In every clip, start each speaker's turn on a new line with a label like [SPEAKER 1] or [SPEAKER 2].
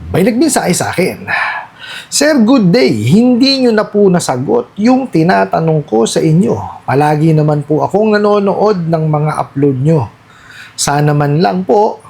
[SPEAKER 1] May nagmensahe sa akin. Sir, good day. Hindi nyo na po nasagot yung tinatanong ko sa inyo. Palagi naman po akong nanonood ng mga upload nyo. Sana man lang po,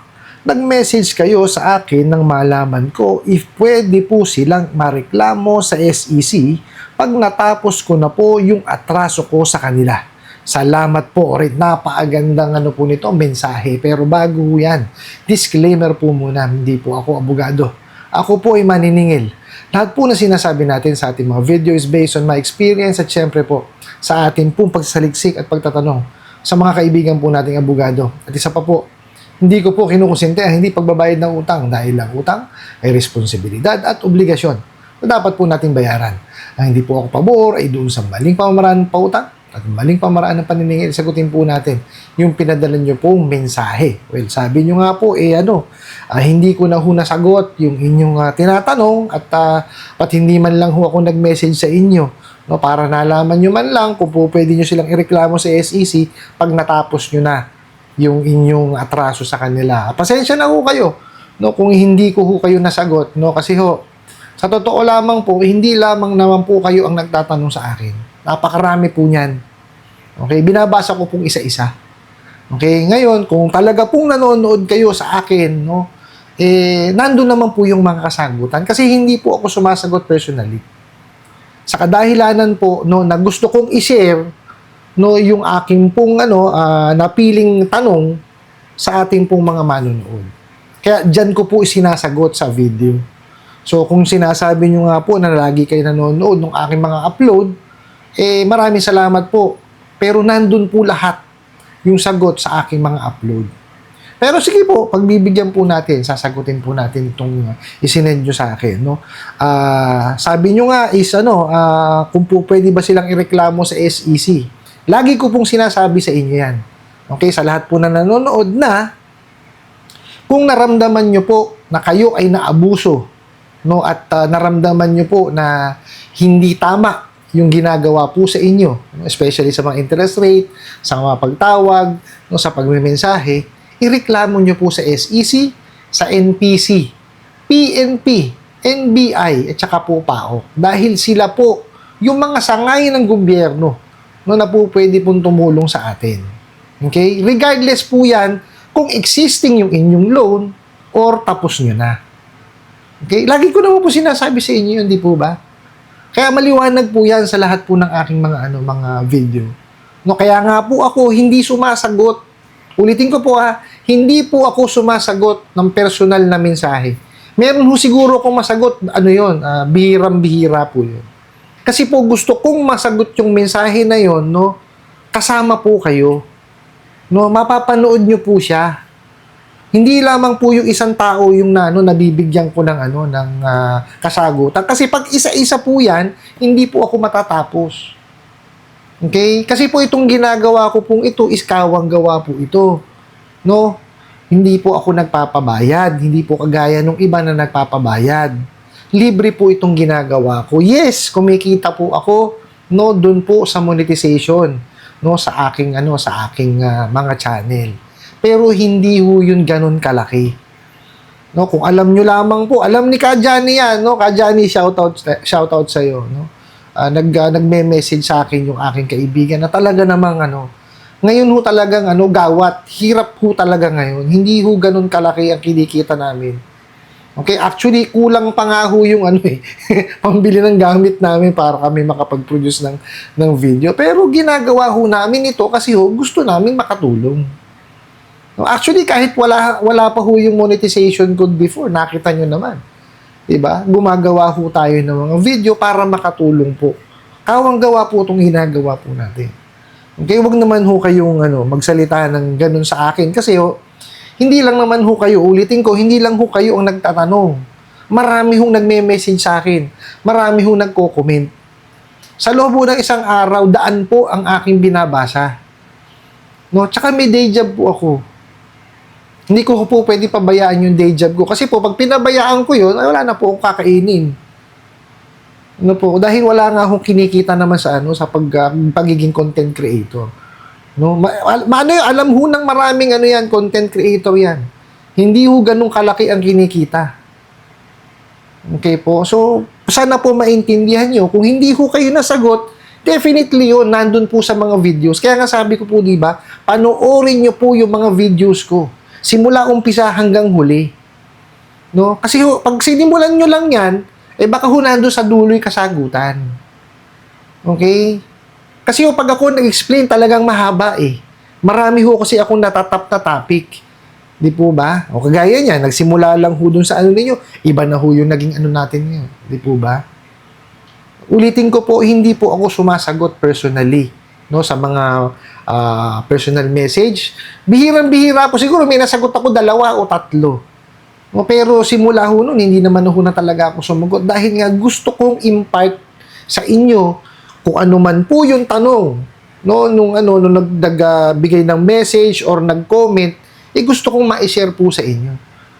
[SPEAKER 1] nag-message kayo sa akin nang malaman ko if pwede po silang mareklamo sa SEC pag natapos ko na po yung atraso ko sa kanila. Salamat po. Napakagandang po nito, mensahe. Pero bago yan, disclaimer po muna, hindi po ako abogado. Ako po ay maniningil. Lahat po na sinasabi natin sa ating mga video is based on my experience at syempre po sa ating pong pagsaliksik at pagtatanong sa mga kaibigan po nating abogado. At isa pa po, hindi ko po kinukusinte ang hindi pagbabayad ng utang dahil ang utang ay responsibilidad at obligasyon na dapat po nating bayaran. Ang hindi po ako pabor ay doon sa maling pamamaraan ng pautang at maling pamaraan ng paniningil. Sagutin po natin yung pinadala nyo pong mensahe. Well, sabi nyo nga po, hindi ko na ho nasagot yung inyong tinatanong at hindi man lang ho ako nag-message sa inyo, no, para nalaman nyo man lang kung po pwede nyo silang ireklamo sa SEC pag natapos nyo na yung inyong atraso sa kanila. Pasensya na ho kayo, no, kung hindi ko ho kayo nasagot, no, kasi ho, sa totoo lamang po, hindi lamang naman po kayo ang nagtatanong sa akin. Napakarami po niyan. Okay, binabasa ko pong isa-isa. Okay, ngayon, kung talaga pong nanonood kayo sa akin, no, nandun naman po yung mga kasagutan kasi hindi po ako sumasagot personally. Sa kadahilanan po, no, na gusto kong i-share, no, yung aking pong napiling tanong sa ating pong mga manonood. Kaya diyan ko po isinasagot sa video. So, kung sinasabi nyo nga po na lagi kayo nanonood ng aking mga upload, maraming salamat po. Pero nandun po lahat yung sagot sa aking mga upload. Pero sige po, pagbibigyan po natin, sasagutin po natin itong isinend nyo sa akin. No? Sabi nyo nga is, kung po pwede ba silang ireklamo sa SEC. Lagi ko pong sinasabi sa inyo yan. Okay, sa lahat po na nanonood na, kung naramdaman nyo po na kayo ay naabuso, no, at naramdaman nyo po na hindi tama yung ginagawa po sa inyo, especially sa mga interest rate, sa mga pagtawag, no, sa pagmemensahe, ireklamo nyo po sa SEC, sa NPC, PNP, NBI, at saka po PAO. Dahil sila po yung mga sangay ng gobyerno, no, na po pwede pong tumulong sa atin. Okay? Regardless po yan kung existing yung inyong loan or tapos nyo na. Okay? Lagi ko naman po sinasabi sa inyo, hindi po ba? Kaya maliwanag po yan sa lahat po ng aking mga video. No, kaya nga po ako hindi sumasagot. Ulitin ko po hindi po ako sumasagot ng personal na mensahe. Meron ho siguro akong masagot, bihirang-bihira po yun. Kasi po gusto kong masagot yung mensahe na yon, no, kasama po kayo. No, mapapanood nyo po siya. Hindi lamang po yung isang tao yung nabibigyan ko ng kasagutan. Kasi pag isa-isa po yan, hindi po ako matatapos. Okay? Kasi po itong ginagawa ko pong ito is kawang gawa po ito. No? Hindi po ako nagpapabayad. Hindi po kagaya nung iba na nagpapabayad. Libre po itong ginagawa ko. Yes, kumikita po ako, no, doon po sa monetization, no, sa aking mga channel. Pero hindi ho yun ganun kalaki. No, kung alam nyo lamang po, alam ni Kajani yan, no? Kajani, shoutout sa iyo, no? Nagme-message sa akin yung aking kaibigan na talaga namang ngayon ho talagang gawat, hirap ho talaga ngayon. Hindi ho ganun kalaki ang kinikita namin. Okay, actually kulang pa nga ho yung pambili ng gamit namin para kami makapag-produce ng video. Pero ginagawa ho namin ito kasi gusto namin makatulong. Actually, kahit wala pa ho yung monetization code before, nakita nyo naman. Diba? Gumagawa ho tayo ng mga video para makatulong po. Kawang gawa po itong ginagawa po natin. Okay, wag naman ho kayong magsalita ng ganun sa akin kasi hindi lang naman ho kayo, ulitin ko, hindi lang ho kayo ang nagtatanong. Marami hong nagme-message sa akin. Marami hong nagko-comment. Sa loob po ng isang araw, daan po ang aking binabasa. No, tsaka may day job po ako. Hindi ko po pwede pabayaan yung day job ko. Kasi po, pag pinabayaan ko yun, wala na po akong kakainin. Dahil wala nga akong kinikita naman sa pagiging content creator. No? Alam ho ng maraming content creator yan. Hindi ho ganun kalaki ang kinikita. Okay po? So, sana po maintindihan nyo. Kung hindi ho kayo nasagot, definitely yun, nandun po sa mga videos. Kaya nga sabi ko po, di ba, panoorin nyo po yung mga videos ko. Simula umpisa hanggang huli. No? Kasi ho, pag sinimulan nyo lang yan, baka ho nandun sa dulo yung kasagutan. Okay? Kasi ho, pag ako nag-explain, talagang mahaba eh. Marami ho kasi akong natatap na topic. Di po ba? O kagaya niya, nagsimula lang ho dun sa ano ninyo, iba na ho yung naging ano natin ngayon. Di po ba? Ulitin ko po, hindi po ako sumasagot personally no sa mga personal message. Bihirang-bihira po. Siguro may nasagot ako 2 o 3. No, pero simula ho nun, hindi naman ho na talaga ako sumagot dahil nga gusto kong impart sa inyo kung ano man po yung tanong no nung nagbigay ng message or nag-comment, gusto kong ma-share po sa inyo.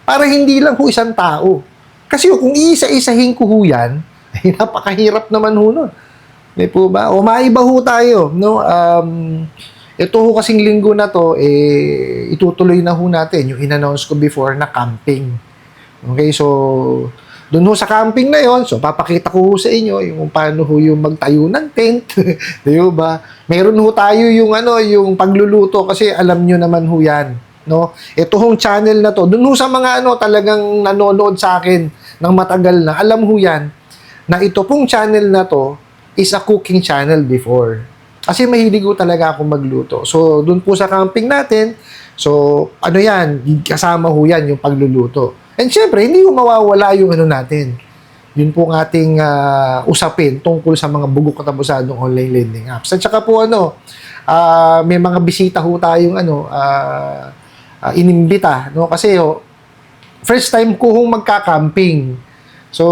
[SPEAKER 1] Para hindi lang ho isang tao. Kasi kung iisa-isahin ko ho yan, napakahirap naman ho nun. Di po ba? O maiba ho tayo. No? Ito ho kasing linggo na to, itutuloy na ho natin yung in-announce ko before na camping. Okay, so doon ho sa camping na yon, so papakita ko ho sa inyo yung paano ho yung magtayo ng tent. Di ba? Meron ho tayo yung yung pagluluto kasi alam nyo naman ho yan. No? Ito hong channel na to, dun ho sa mga talagang nanonood sa akin ng matagal na, alam ho yan, na ito pong channel na to is a cooking channel before. Kasi mahilig ho talaga ako magluto. So, dun po sa camping natin, so, yan, kasama ho yan, yung pagluluto. And syempre, hindi ho mawawala yung natin. Yun po ang ating usapin tungkol sa mga bugok katapusadong online lending apps. At saka po may mga bisita ho tayong inimbita, no? Kasi first time ko hong magka-camping. So,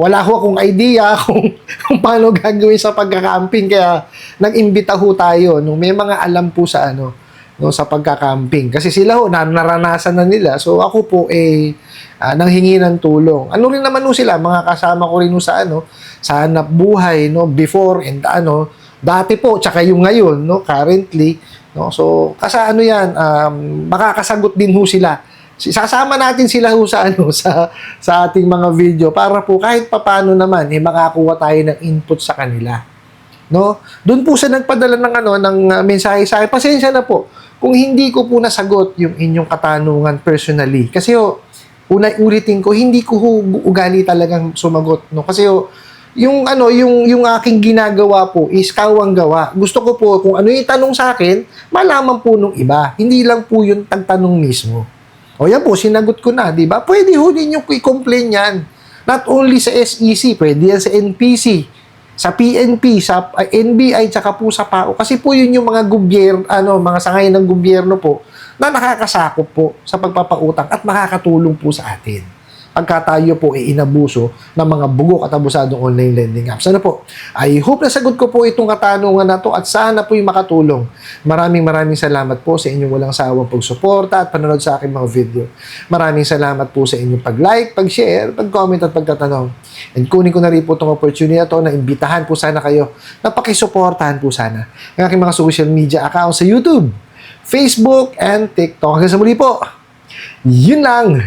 [SPEAKER 1] wala ho akong idea kung paano gagawin sa pagka-camping kaya nag-imbita ho tayo, no? May mga alam po sa no, sa pagka-camping. Kasi sila ho naranasan na nila. So, ako po nanghingi ng tulong. Ano rin naman ho sila, mga kasama ko rin ho sa sa hanap buhay, no, before and dati po tsaka yung ngayon, no, currently. No? So, kasi yan, makakasagot din ho sila. Sasama natin sila ho sa sa ating mga video para po kahit papaano naman makakuha tayo ng input sa kanila. No? Doon po sa nagpadala ng mensahe sa akin. Pasensya na po kung hindi ko po nasagot yung inyong katanungan personally. Kasi ulitin ko, hindi ko ugali talagang sumagot, no? Kasi yung aking ginagawa po is kawang gawa. Gusto ko po kung ano yung tanong sa akin, malaman po nung iba. Hindi lang po yung tagtanong mismo. O yan po, sinagot ko na, di ba? Pwede ho ninyo i-complain yan. Not only sa SEC, pwede yan sa NPC, sa PNP, sa NBI, tsaka po sa PAO. Kasi po yun yung mga mga sangay ng gobyerno po na nakakasakop po sa pagpapautang at makakatulong po sa atin pagka tayo po inabuso ng mga bugok at abusadong online lending apps. Po? I hope nasagot ko po itong katanungan na to at sana po yung makatulong. Maraming salamat po sa inyong walang sawang pagsuporta at panonood sa aking mga video. Maraming salamat po sa inyong pag-like, pag-share, pag-comment at pagtatanong. And kunin ko na rin po itong opportunity na to na imbitahan po sana kayo na pakisuportahan po sana ang aking mga social media accounts sa YouTube, Facebook, and TikTok. Hanggang sa muli po, yun lang!